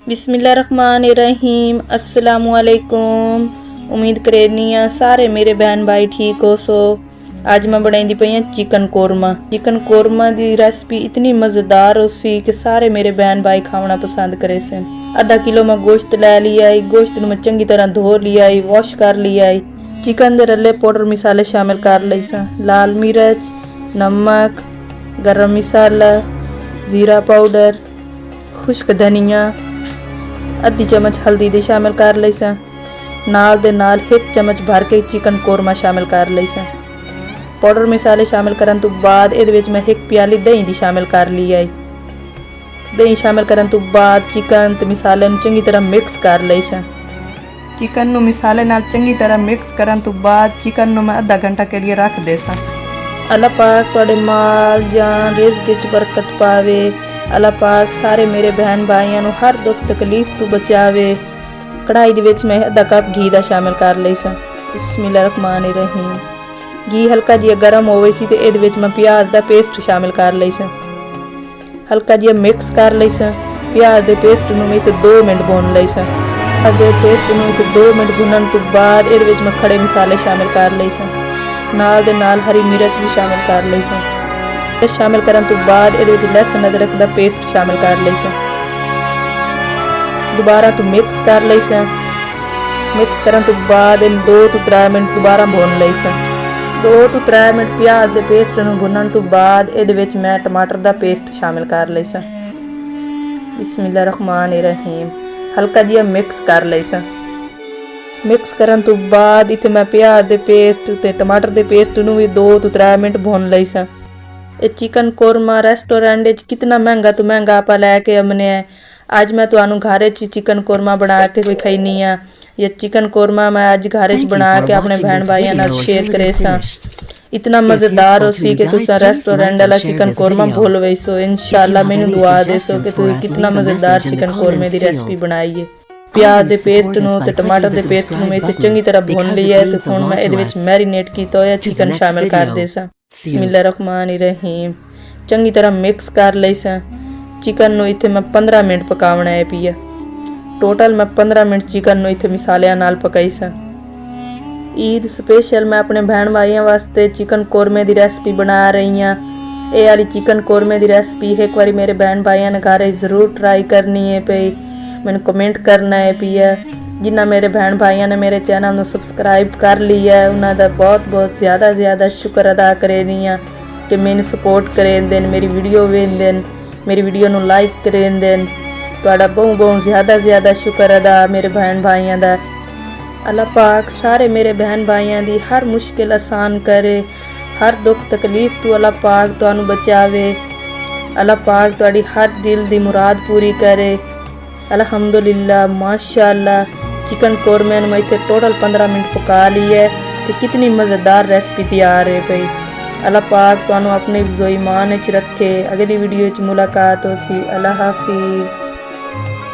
बिस्मिल्लाहिर्रहमानिर्रहीम अस्सलामुअलैकुम। उम्मीद करनी आ सारे मेरे बहन भाई ठीक हो सो। आज मैं बनाई पई चिकन कोरमा। चिकन कोरमा की रेसिपी इतनी मज़ेदार हो सी कि सारे मेरे बहन भाई खाना पसंद करे से। आधा किलो मैं गोश्त लै लिया। गोश्त मैं चंगी तरह धो लिया, वॉश कर लिया। चिकन के रले पाउडर मिसाले शामिल कर ली सा। लाल मिर्च, नमक, गरम मसाला, जीरा पाउडर, खुश्क धनिया, आधी चम्मच हल्दी दी शामिल कर ली सा। नाल दे नाल 1 चम्मच भर के चिकन कोरमा शामिल कर ली सा। पाउडर मसाले शामिल करन तो बाद इहदे विच मैं 1 प्याली दही दी शामिल कर ली है। दही शामिल करन तो बाद चिकन ते मसाले नूं चंगी तरह मिक्स कर ली सा। चिकन नूं मसाले नाल चंगी तरह मिक्स करन तो बाद चिकन नूं मैं आधा घंटा के लिए रख दे सा। अल्लाह पाक तुहाडे माल जान रिज़्क विच बरकत पावे। अल्लाह पाक सारे मेरे बहन भाइयों नूं हर दुख तकलीफ तो बचावे। कढ़ाई दे विच मैं आधा कप घी दा शामिल कर लई सा। बिस्मिल्लाहिर्रहमानिर्रहीम। घी हल्का जिहा गर्म होवे सी ते इहदे विच मैं प्याज दा पेस्ट शामिल कर लई सा। हल्का जिहा मिक्स कर लई सा। प्याज दे पेस्ट नूं मैं 2 मिनट भून लई सा। अगे पेस्ट नूं 2 मिनट भुनन तो बाद इहदे विच मैं खड़े मसाले शामिल कर लई सा। नाल दे नाल हरी मिर्च भी शामिल कर लई सा। शामिल करन तो बाद इहदे विच लहसुन अदरक दा पेस्ट शामिल कर लई सा। दोबारा तो मिक्स कर लई सा। मिक्स करन तो बाद इन 2 तो 3 मिनट दोबारा भून लई सा। 2 तो 3 मिनट प्याज दे पेस्ट नूं भुनन तो बाद इहदे विच मैं टमाटर दा पेस्ट शामिल कर लई सा। बिस्मिल्लाहिर्रहमानिर्रहीम। हल्का जिहा मिक्स कर लई सा। मिक्स करन तो बाद इत्थे मैं प्याज दे पेस्ट ते टमाटर दे पेस्ट नूं भी 2 तो 3 मिनट भून लई सा। ये चिकन कोरमा रेस्टोरेंट विच कितना महंगा तो महंगा आप लैके आने। अज मैं तुहानू घर च चिकन कोरमा बना के खिलानी आ। ये चिकन कोरमा मैं अज घर च बना के अपने बहन भाइयों नाल शेयर करे सा। इतना मज़ेदार हो सी कि तुसा रेस्टोरेंट वाला चिकन कोरमा भूल वैसो। इंशाअल्लाह मैनू दुआ देसो कि तुसीं कितना मज़ेदार चिकन कोरमे की रेसिपी बनाई है। प्याज के पेस्ट नूं ते टमाटर के पेस्ट नूं मैं चंगी तरह भुन लिया है। तो हुण मैं इहदे विच मैरीनेट कीता होया चिकन शामिल कर दे सा। बिस्मिल्लाहिर्रहमानिर्रहीम। चंगी तरह मिक्स कर लई सा। चिकन नूं इत्थे मैं 15 मिनट पकावना है पिया। टोटल मैं 15 मिनट चिकन नूं इत्थे मसालियां नाल पकाई सा। ईद स्पेशल मैं अपने बहन भाइयों वास्ते चिकन कोरमे की रेसिपी बना रही हाँ। ये वाली चिकन कोरमे की रेसिपी एक बार मेरे बहन भाइयों ने घर जरूर ट्राई करनी है पई। मैंने कमेंट करना है पिया। जिन्ना मेरे बहन भाइयों ने मेरे चैनल को सब्सक्राइब कर लिया है उन्होंने बहुत बहुत ज़्यादा शुक्र अदा करे रही हाँ कि मैंने सपोर्ट करें देन, मेरी वीडियो वेन देन, मेरी वीडियो को लाइक करें देन। तुहाडा बहुत ज़्यादा शुक्र अदा मेरे बहन भाइयों का। अल्लाह पाक सारे मेरे बहन भाइयों की हर मुश्किल आसान करे। हर दुख तकलीफ तो अल्लाह पाक तुहानू बचावे। अल्लाह पाक तुहाडी हर दिल की मुराद पूरी करे। अल्हम्दुलिल्लाह माशाअल्लाह। चिकन कोरमे मैं इत्थे टोटल 15 मिनट पका ली है। तो कितनी मज़ेदार रेसिपी तैयार है भाई। अल्लाह पाक तुहानू अपने ईमान च रखे। अगली वीडियो च मुलाकात हो सी। अल्लाह हाफिज़।